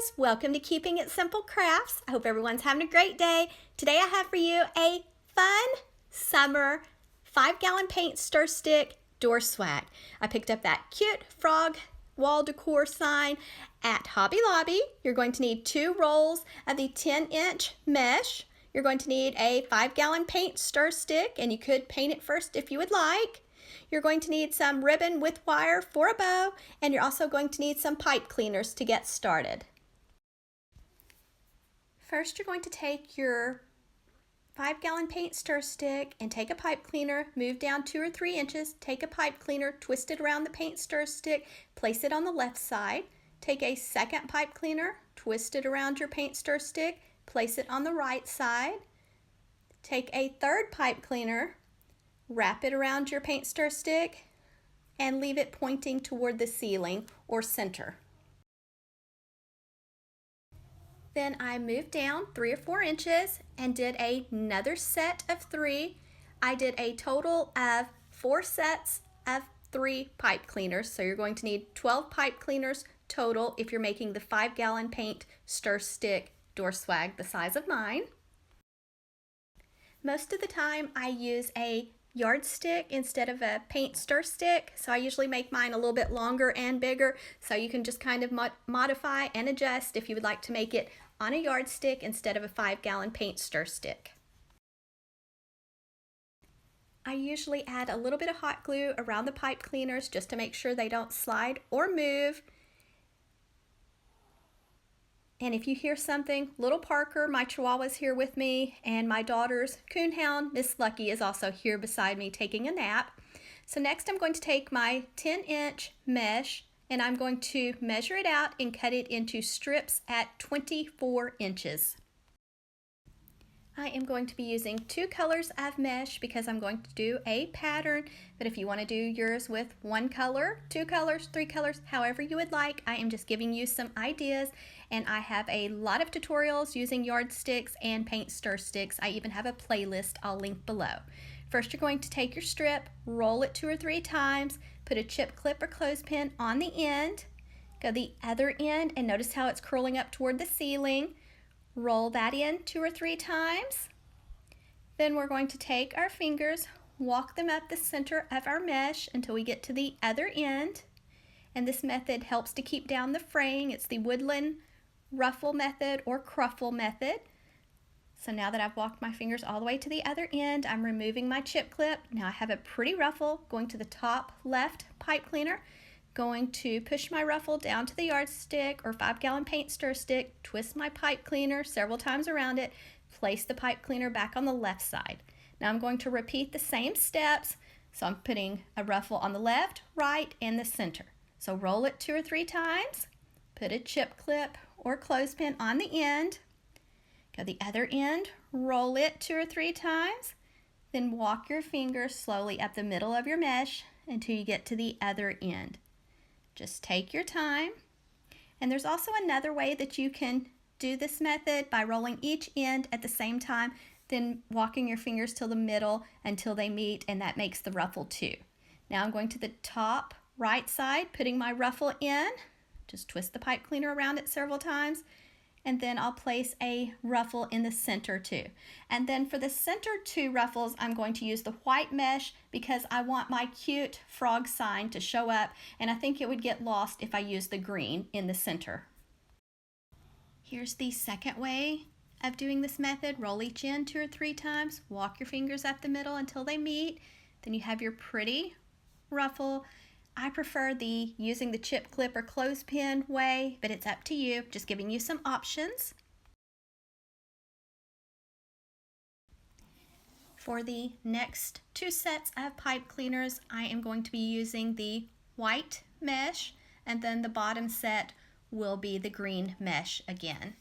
guys, welcome to Keeping It Simple Crafts. I hope everyone's having a great day. Today I have for you a fun summer 5-gallon paint stir stick door swag. I picked up that cute frog wall decor sign at Hobby Lobby. You're going to need 2 rolls of the 10-inch mesh. You're going to need a 5-gallon paint stir stick, and you could paint it first if you would like. You're going to need some ribbon with wire for a bow, and you're also going to need some pipe cleaners to get started. First, you're going to take your 5-gallon paint stir stick and take a pipe cleaner, move down 2 or 3 inches, take a pipe cleaner, twist it around the paint stir stick, place it on the left side, take a second pipe cleaner, twist it around your paint stir stick, place it on the right side, take a third pipe cleaner, wrap it around your paint stir stick, and leave it pointing toward the ceiling or center. Then I moved down 3 or 4 inches and did another set of 3. I did a total of 4 sets of 3 pipe cleaners, so you're going to need 12 pipe cleaners total if you're making the 5-gallon paint stir stick door swag the size of mine. Most of the time I use a yardstick instead of a paint stir stick, so I usually make mine a little bit longer and bigger, so you can just kind of modify and adjust if you would like to make it on a yardstick instead of a 5-gallon paint stir stick. I usually add a little bit of hot glue around the pipe cleaners just to make sure they don't slide or move. And if you hear something, little Parker, my Chihuahua's here with me, and my daughter's coonhound, Miss Lucky, is also here beside me taking a nap. So next I'm going to take my 10-inch mesh and I'm going to measure it out and cut it into strips at 24 inches. I am going to be using 2 colors of mesh because I'm going to do a pattern, but if you want to do yours with 1 color, 2 colors, 3 colors, however you would like, I am just giving you some ideas, and I have a lot of tutorials using yardsticks and paint stir sticks. I even have a playlist I'll link below. First, you're going to take your strip, roll it 2 or 3 times, put a chip clip or clothespin on the end, go the other end, and notice how it's curling up toward the ceiling. Roll that in 2 or 3 times. Then we're going to take our fingers, walk them up the center of our mesh until we get to the other end. And this method helps to keep down the fraying. It's the woodland ruffle method or cruffle method. So now that I've walked my fingers all the way to the other end, I'm removing my chip clip. Now I have a pretty ruffle going to the top left pipe cleaner. Going to push my ruffle down to the yardstick or 5-gallon paint stir stick, twist my pipe cleaner several times around it, place the pipe cleaner back on the left side. Now I'm going to repeat the same steps, so I'm putting a ruffle on the left, right, and the center. So roll it 2 or 3 times, put a chip clip or clothespin on the end, go the other end, roll it 2 or 3 times, then walk your fingers slowly up the middle of your mesh until you get to the other end. Just take your time. And there's also another way that you can do this method by rolling each end at the same time, then walking your fingers till the middle until they meet, and that makes the ruffle too. Now I'm going to the top right side, putting my ruffle in. Just twist the pipe cleaner around it several times, and then I'll place a ruffle in the center too. And then for the center 2 ruffles, I'm going to use the white mesh because I want my cute frog sign to show up, and I think it would get lost if I use the green in the center. Here's the second way of doing this method. Roll each end 2 or 3 times, walk your fingers up the middle until they meet, then you have your pretty ruffle. I prefer using the chip clip or clothespin way, but it's up to you. Just giving you some options. For the next 2 sets of pipe cleaners, I am going to be using the white mesh, and then the bottom set will be the green mesh again.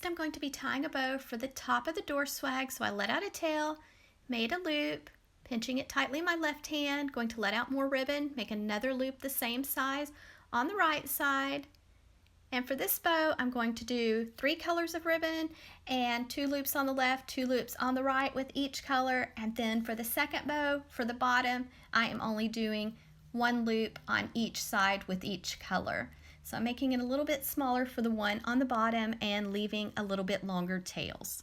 Next, I'm going to be tying a bow for the top of the door swag. So I let out a tail, made a loop, pinching it tightly in my left hand, going to let out more ribbon, make another loop the same size on the right side. And for this bow, I'm going to do 3 colors of ribbon and 2 loops on the left, 2 loops on the right with each color. And then for the second bow, for the bottom, I am only doing 1 loop on each side with each color. So I'm making it a little bit smaller for the one on the bottom and leaving a little bit longer tails.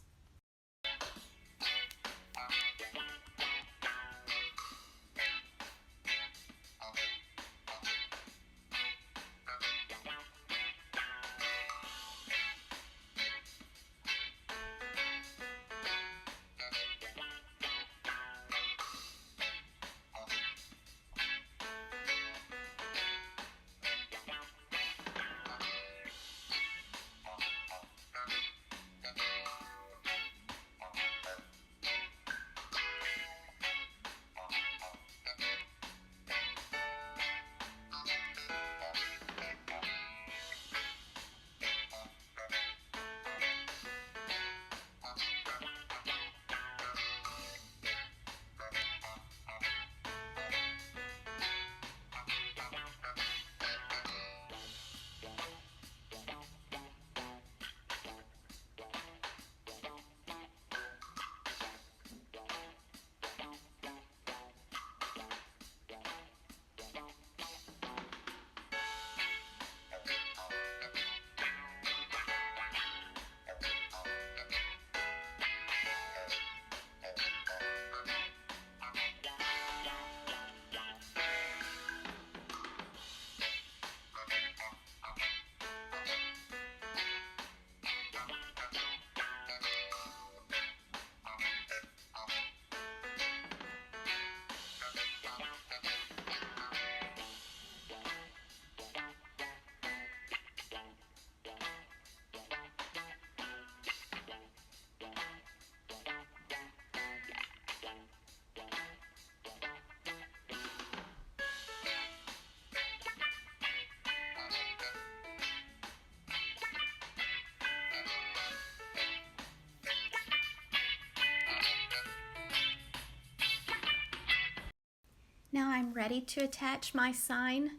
Now I'm ready to attach my sign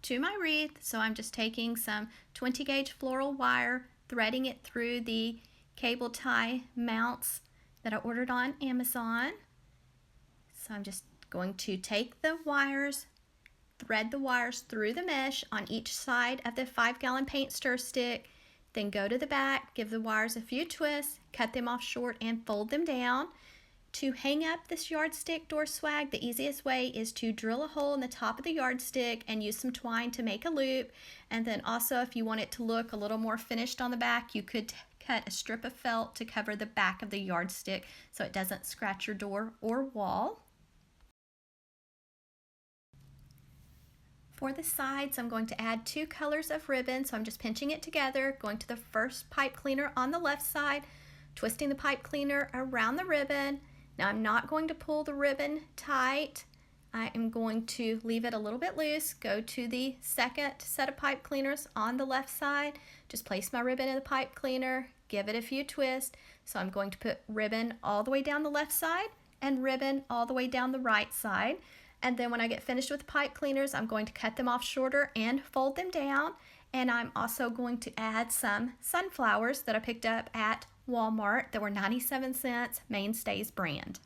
to my wreath, so I'm just taking some 20 gauge floral wire, threading it through the cable tie mounts that I ordered on Amazon. So I'm just going to take the wires, thread the wires through the mesh on each side of the 5-gallon paint stir stick, then go to the back, give the wires a few twists, cut them off short and fold them down. To hang up this yardstick door swag, the easiest way is to drill a hole in the top of the yardstick and use some twine to make a loop. And then also, if you want it to look a little more finished on the back, you could cut a strip of felt to cover the back of the yardstick so it doesn't scratch your door or wall. For the sides, I'm going to add 2 colors of ribbon, so I'm just pinching it together, going to the first pipe cleaner on the left side, twisting the pipe cleaner around the ribbon. Now I'm not going to pull the ribbon tight. I am going to leave it a little bit loose, go to the second set of pipe cleaners on the left side, just place my ribbon in the pipe cleaner, give it a few twists. So I'm going to put ribbon all the way down the left side and ribbon all the way down the right side. And then when I get finished with the pipe cleaners, I'm going to cut them off shorter and fold them down. And I'm also going to add some sunflowers that I picked up at Walmart that were 97 cents, Mainstays brand.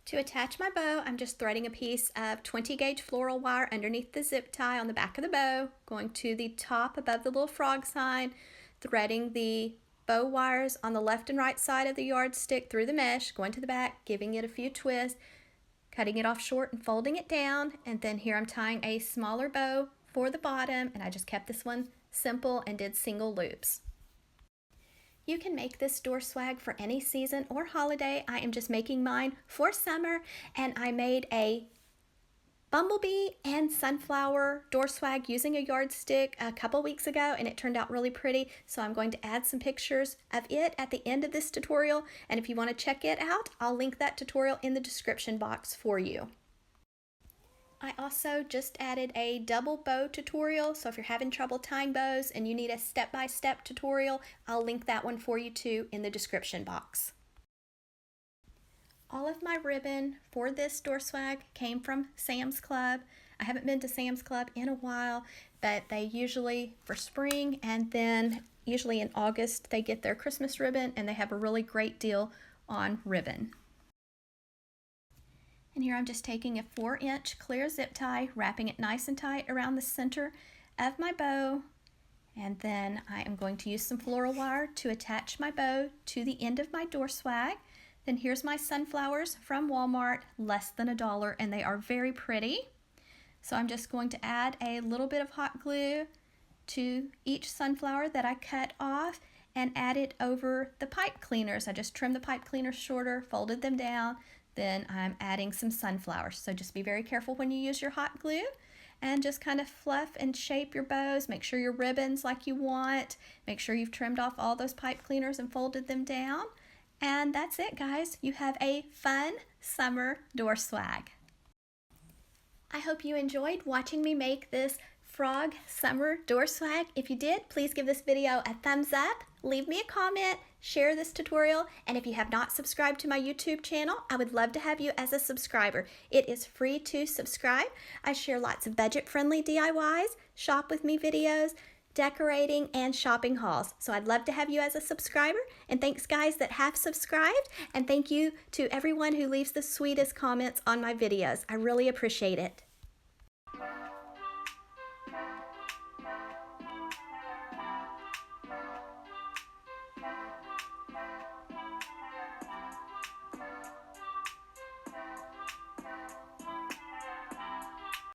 To attach my bow, I'm just threading a piece of 20 gauge floral wire underneath the zip tie on the back of the bow, going to the top above the little frog sign, threading the bow wires on the left and right side of the yardstick through the mesh, going to the back, giving it a few twists, cutting it off short and folding it down. And then here I'm tying a smaller bow for the bottom, and I just kept this one simple and did single loops. You can make this door swag for any season or holiday. I am just making mine for summer, and I made a bumblebee and sunflower door swag using a yardstick a couple weeks ago, and it turned out really pretty. So I'm going to add some pictures of it at the end of this tutorial, and if you want to check it out, I'll link that tutorial in the description box for you. I also just added a double bow tutorial, so if you're having trouble tying bows and you need a step-by-step tutorial, I'll link that one for you too in the description box. All of my ribbon for this door swag came from Sam's Club. I haven't been to Sam's Club in a while, but they usually, for spring and then usually in August, they get their Christmas ribbon, and they have a really great deal on ribbon. And here I'm just taking a 4-inch clear zip tie, wrapping it nice and tight around the center of my bow, and then I am going to use some floral wire to attach my bow to the end of my door swag. Then here's my sunflowers from Walmart, less than $1, and they are very pretty. So I'm just going to add a little bit of hot glue to each sunflower that I cut off and add it over the pipe cleaners. I just trimmed the pipe cleaners shorter, folded them down, then I'm adding some sunflowers. So just be very careful when you use your hot glue, and just kind of fluff and shape your bows. Make sure your ribbon's like you want. Make sure you've trimmed off all those pipe cleaners and folded them down. And that's it, guys. You have a fun summer door swag. I hope you enjoyed watching me make this frog summer door swag. If you did, please give this video a thumbs up, leave me a comment, share this tutorial, and if you have not subscribed to my YouTube channel, I would love to have you as a subscriber. It is free to subscribe. I share lots of budget-friendly DIYs, shop with me videos, decorating, and shopping hauls. So I'd love to have you as a subscriber, and thanks guys that have subscribed, and thank you to everyone who leaves the sweetest comments on my videos. I really appreciate it.